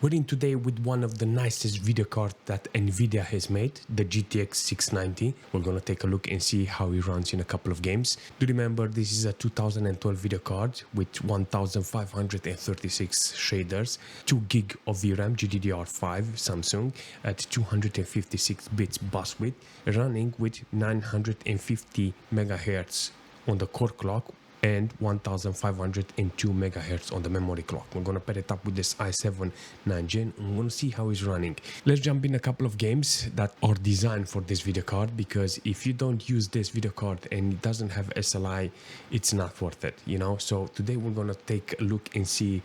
We're in today with one of the nicest video cards that Nvidia has made, the GTX 690. We're gonna take a look and see how it runs in a couple of games. Do remember this is a 2012 video card with 1536 shaders, 2 gig of VRAM, GDDR5 Samsung at 256 bits bus width, running with 950 megahertz on the core clock and 1502 megahertz on the memory clock. We're gonna pair it up with this i7 9 Gen and we're gonna see how it's running. Let's jump in a couple of games that are designed for this video card, because if you don't use this video card and it doesn't have SLI, it's not worth it, you know. So today we're gonna take a look and see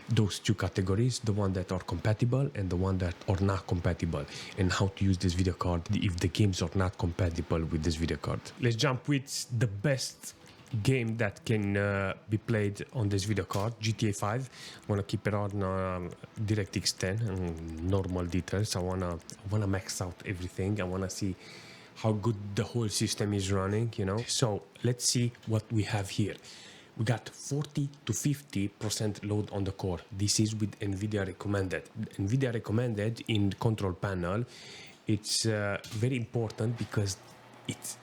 those two categories, the one that are compatible and the one that are not compatible, and how to use this video card if the games are not compatible with this video card. Let's jump with the best game that can be played on this video card, GTA 5. I want to keep it on DirectX 10 and normal details. I wanna max out everything. I want to see how good the whole system is running, you know. So let's see what we have here. We got 40 to 50% load on the core. This is with Nvidia recommended. Nvidia recommended in control panel. It's very important because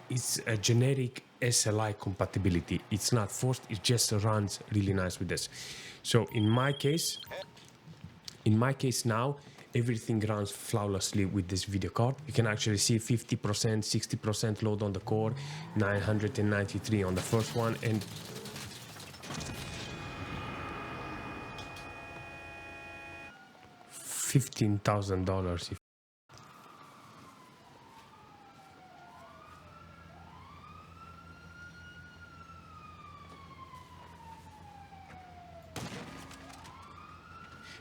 it's a generic SLI compatibility. It's not forced, it just runs really nice with this. So in my case now, everything runs flawlessly with this video card. You can actually see 50%, 60% load on the core, 993 on the first one, and $15,000 if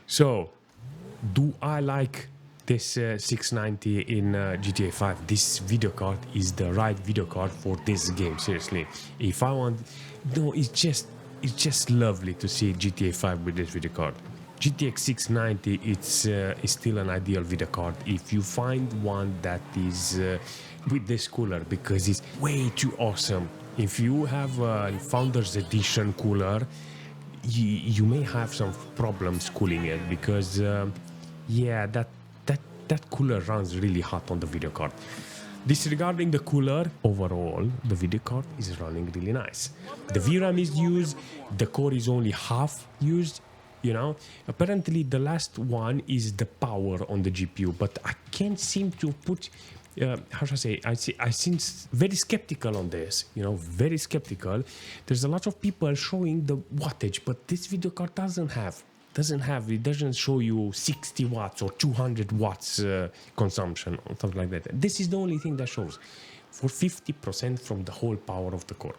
so. Do I like this 690 in GTA 5? This video card is the right video card for this game, seriously. If I want, no, it's just lovely to see GTA 5 with this video card. GTX 690, it's still an ideal video card if you find one that is with this cooler, because it's way too awesome. If you have a Founders Edition cooler, you may have some problems cooling it, because yeah, that cooler runs really hot on the video card. Disregarding the cooler, overall the video card is running really nice. The VRAM is used, the core is only half used, you know. Apparently the last one is the power on the GPU, but I can't seem to put how should I say, I seem very skeptical on this, you know, very skeptical. There's a lot of people showing the wattage, but this video card doesn't show you 60 watts or 200 watts consumption or something like that. This is the only thing that shows for 50% from the whole power of the core.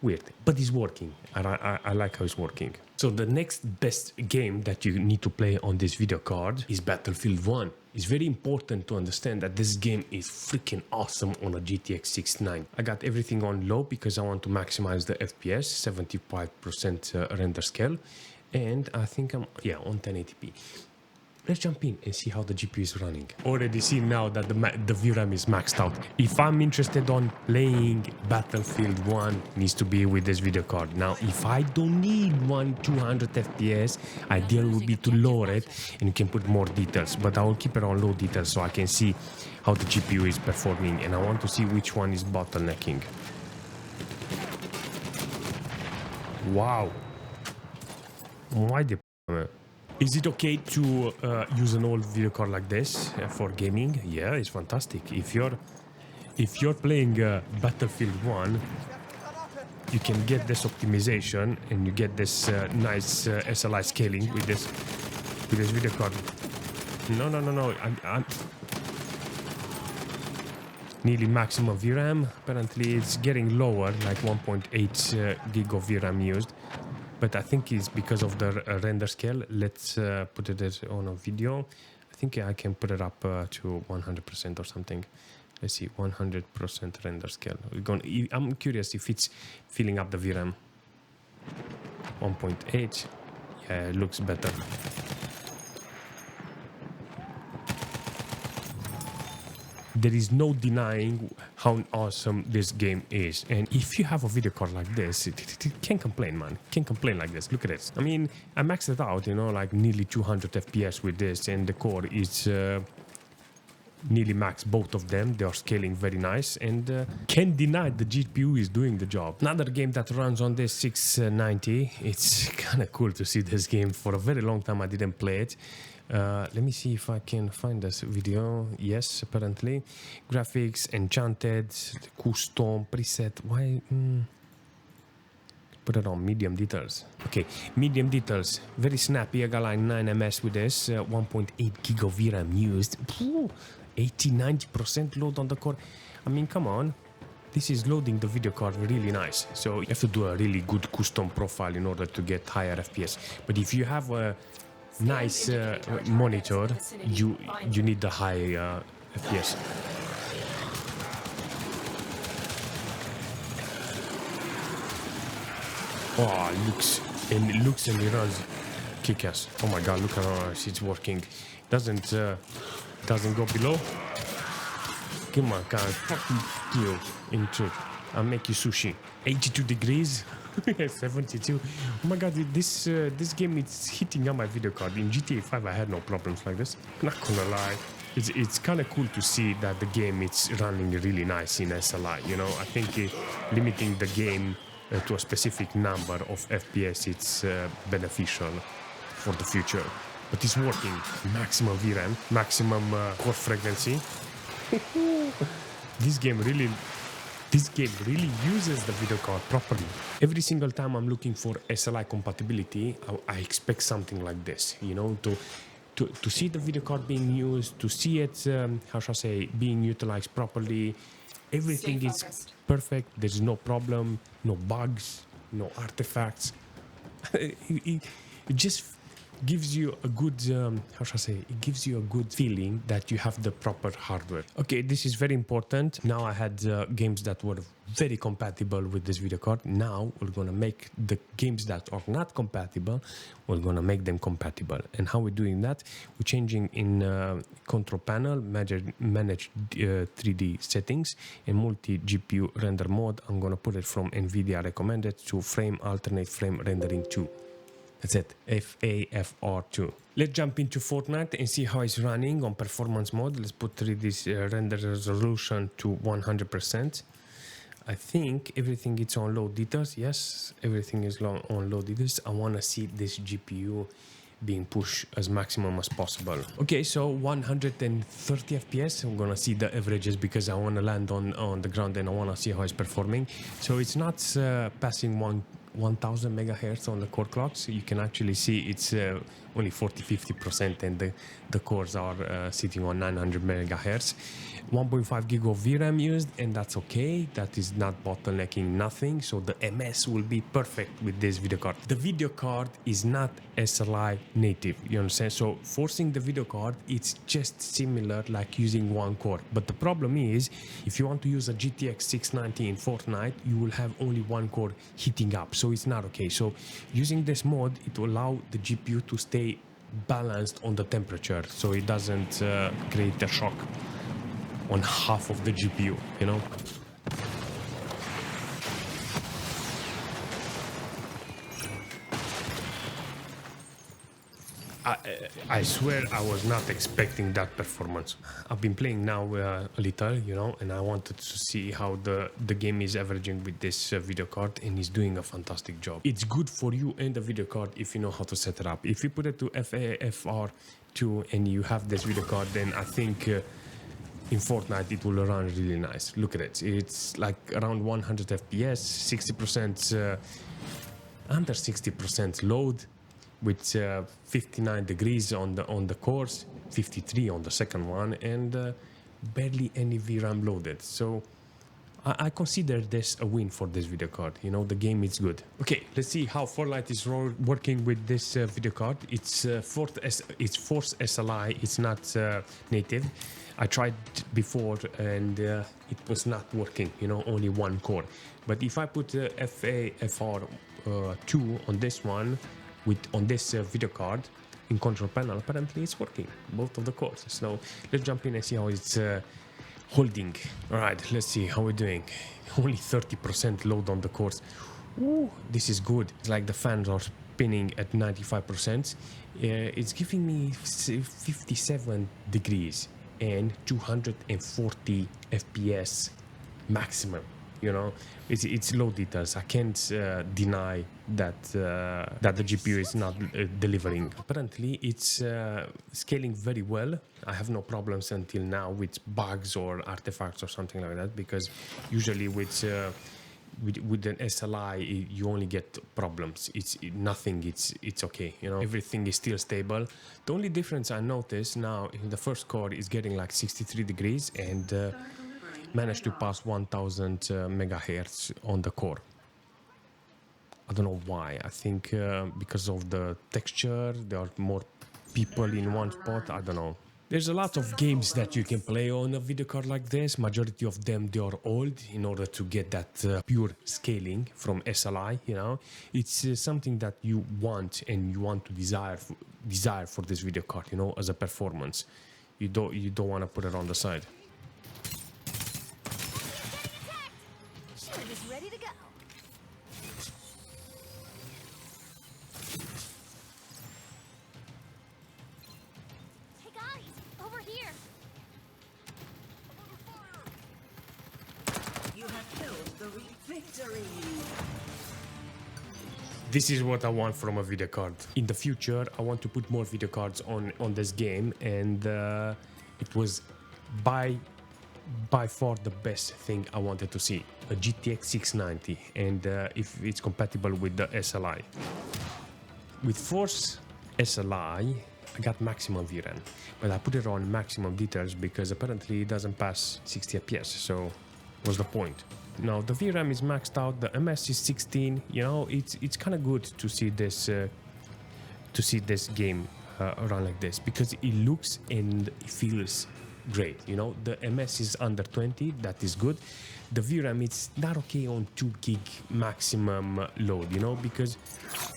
Weird, but it's working, and I like how it's working. So the next best game that you need to play on this video card is Battlefield 1. It's very important to understand that this game is freaking awesome on a GTX 690. I got everything on low because I want to maximize the FPS, 75% render scale, and I think I'm on 1080p. Let's jump in and see how the GPU is running. Already see now that the VRAM is maxed out. If I'm interested on playing Battlefield 1, needs to be with this video card. Now, if I don't need 200 FPS, ideal would be to lower it and you can put more details. But I will keep it on low details so I can see how the GPU is performing, and I want to see which one is bottlenecking. Wow. Why the Is it okay to use an old video card like this for gaming? Yeah, it's fantastic. If you're playing Battlefield 1, you can get this optimization and you get this nice SLI scaling with this video card. No. I'm nearly maximum VRAM. Apparently, it's getting lower, like 1.8 gig of VRAM used. But I think it's because of the render scale. Let's put it on a video. I think I can put it up to 100% or something. Let's see, 100% render scale. I'm curious if it's filling up the VRAM. 1.8. Yeah, it looks better. there is no denying how awesome this game is. And if you have a video card like this, it can't complain, man. Can't complain like this. Look at this. I mean, I maxed it out, you know, like nearly 200 FPS with this, and the core is nearly max, both of them. They are scaling very nice, and can't deny the GPU is doing the job. Another game that runs on this 690. It's kind of cool to see this game. For a very long time I didn't play it. Let me see if I can find this video. Yes, apparently. Graphics, enchanted, custom, preset. Why? Put it on medium details. Okay, medium details. Very snappy. I got like 9 ms with this. 1.8 gig of VRAM used. 80-90% load on the core. I mean, come on. This is loading the video card really nice. So you have to do a really good custom profile in order to get higher FPS. But if you have a nice monitor, you need the high FPS. Oh, it looks and it runs kick-ass. Oh my god, look at how it's working. Doesn't go below. Come on, guys, fuck you in truth. I'll make you sushi. 82 degrees. 72. Oh my god, this game is hitting on my video card. In GTA 5 I had no problems like this. Not gonna lie. It's kind of cool to see that the game is running really nice in SLI, you know. I think limiting the game to a specific number of FPS, it's beneficial for the future. But it's working. Maximum VRAM, maximum core frequency. This game really uses the video card properly. Every single time I'm looking for SLI compatibility, I expect something like this, you know, to see the video card being used, to see it, how shall I say, being utilized properly. Everything is perfect. There's no problem, no bugs, no artifacts. It just gives you a good, how shall I say, it gives you a good feeling that you have the proper hardware. Okay, this is very important. Now I had games that were very compatible with this video card. Now we're gonna make the games that are not compatible, we're gonna make them compatible. And how we're doing that? We're changing in control panel, manage 3D settings, and multi GPU render mode. I'm gonna put it from NVIDIA recommended to frame alternate frame rendering 2. That's it, FAFR2. Let's jump into Fortnite and see how it's running on performance mode. Let's put 3D render resolution to 100%. I think everything is on low details. Yes, everything is on low details. I want to see this GPU being pushed as maximum as possible. Okay, so 130 FPS. I'm gonna see the averages because I want to land on the ground and I want to see how it's performing. So it's not passing 1000 megahertz on the core clocks. So you can actually see it's only 40-50%, and the cores are sitting on 900 megahertz. 1.5 gig of VRAM used, and that's okay. That is not bottlenecking nothing, so the MS will be perfect with this video card. The video card is not SLI native, you understand? So forcing the video card, it's just similar like using one core. But the problem is, if you want to use a GTX 690 in Fortnite, you will have only one core heating up, so it's not okay. So using this mode, it will allow the GPU to stay balanced on the temperature, so it doesn't create a shock on half of the GPU, you know? I swear I was not expecting that performance. I've been playing now a little, you know, and I wanted to see how the game is averaging with this video card, and it's doing a fantastic job. It's good for you and the video card if you know how to set it up. If you put it to FAFR2 and you have this video card, then I think in Fortnite it will run really nice. Look at it. It's like around 100 FPS, 60%, under 60% load, with 59 degrees on the cores, 53 on the second one, and barely any VRAM loaded. So I consider this a win for this video card. You know, the game is good. Okay, let's see how Farlight is working with this video card. It's Force SLI. It's not native. I tried before and it was not working. You know, only one core. But if I put FAFR2 on this one, on this video card in control panel, apparently it's working, both of the cores. So let's jump in and see how it's holding. All right, let's see how we're doing. Only 30% load on the cores. Ooh, this is good. It's like the fans are spinning at 95%. It's giving me 57 degrees and 240 FPS maximum. You know, it's low details. I can't deny that that the GPU is not delivering. Apparently, it's scaling very well. I have no problems until now with bugs or artifacts or something like that, because usually with an SLI you only get problems. It's nothing. It's okay. You know, everything is still stable. The only difference I notice now in the first core is getting like 63 degrees and managed to pass 1000 megahertz on the core. I don't know why. I think because of the texture, there are more people in one spot. I don't know. There's a lot of games that you can play on a video card like this. Majority of them, they are old in order to get that pure scaling from SLI, you know. It's something that you want and you want to desire for this video card, you know, as a performance. You don't want to put it on the side. Ready to go. Hey guys, over here. You have killed the victory. This is what I want from a video card. In the future, I want to put more video cards on this game, and it was by far the best thing I wanted to see. A GTX 690, and if it's compatible with the SLI. With Force SLI, I got maximum VRAM, but I put it on maximum details because apparently it doesn't pass 60 FPS, so what's the point? Now the VRAM is maxed out, the MS is 16, you know, it's kind of good to see this game run like this, because it looks and it feels great. You know, the MS is under 20, that is good. The VRAM, it's not okay on 2 gig maximum load, you know, because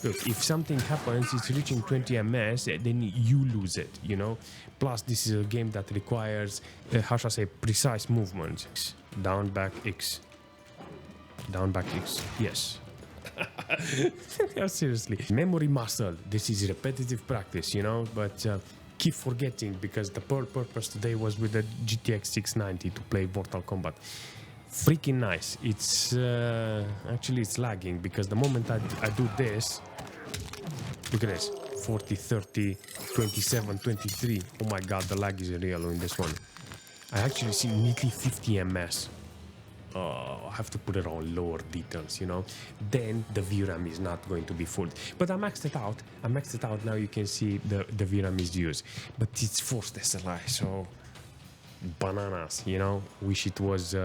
look, if something happens, it's reaching 20 ms, then you lose it, you know. Plus, this is a game that requires, how should I say, precise movement. Down, back, X. Down, back, X. Yes. Yeah, seriously. Memory muscle. This is repetitive practice, you know, but keep forgetting, because the whole purpose today was with the GTX 690 to play Mortal Kombat. Freaking nice. It's actually it's lagging, because the moment I do this, look at this, 40, 30, 27, 23. Oh my god, the lag is real in this one. I actually see neatly 50 ms. Oh, I have to put it on lower details, you know. Then the VRAM is not going to be full. But I maxed it out. Now you can see the VRAM is used. But it's forced SLI, so bananas, you know. Wish it was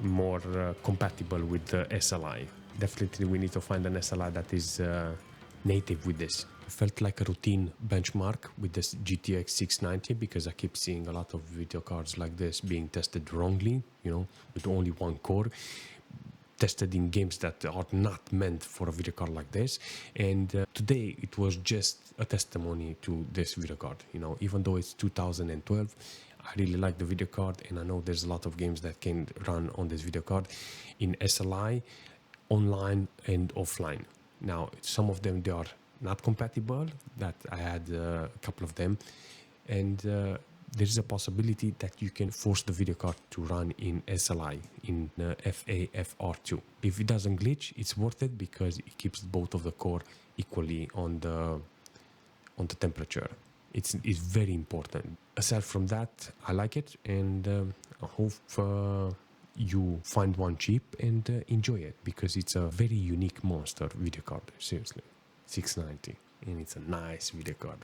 more compatible with the SLI. Definitely we need to find an SLI that is native with this. It felt like a routine benchmark with this GTX 690, because I keep seeing a lot of video cards like this being tested wrongly, you know, with only one core, tested in games that are not meant for a video card like this. And today it was just a testimony to this video card, you know. Even though it's 2012, I really like the video card, and I know there's a lot of games that can run on this video card in SLI, online and offline. Now, some of them, they are not compatible, that I had a couple of them, and there's a possibility that you can force the video card to run in SLI, in FAFR2. If it doesn't glitch, it's worth it, because it keeps both of the core equally on the temperature. It's very important. Aside from that, I like it, and I hope you find one cheap and enjoy it, because it's a very unique monster video card. Seriously, 690, and it's a nice video card.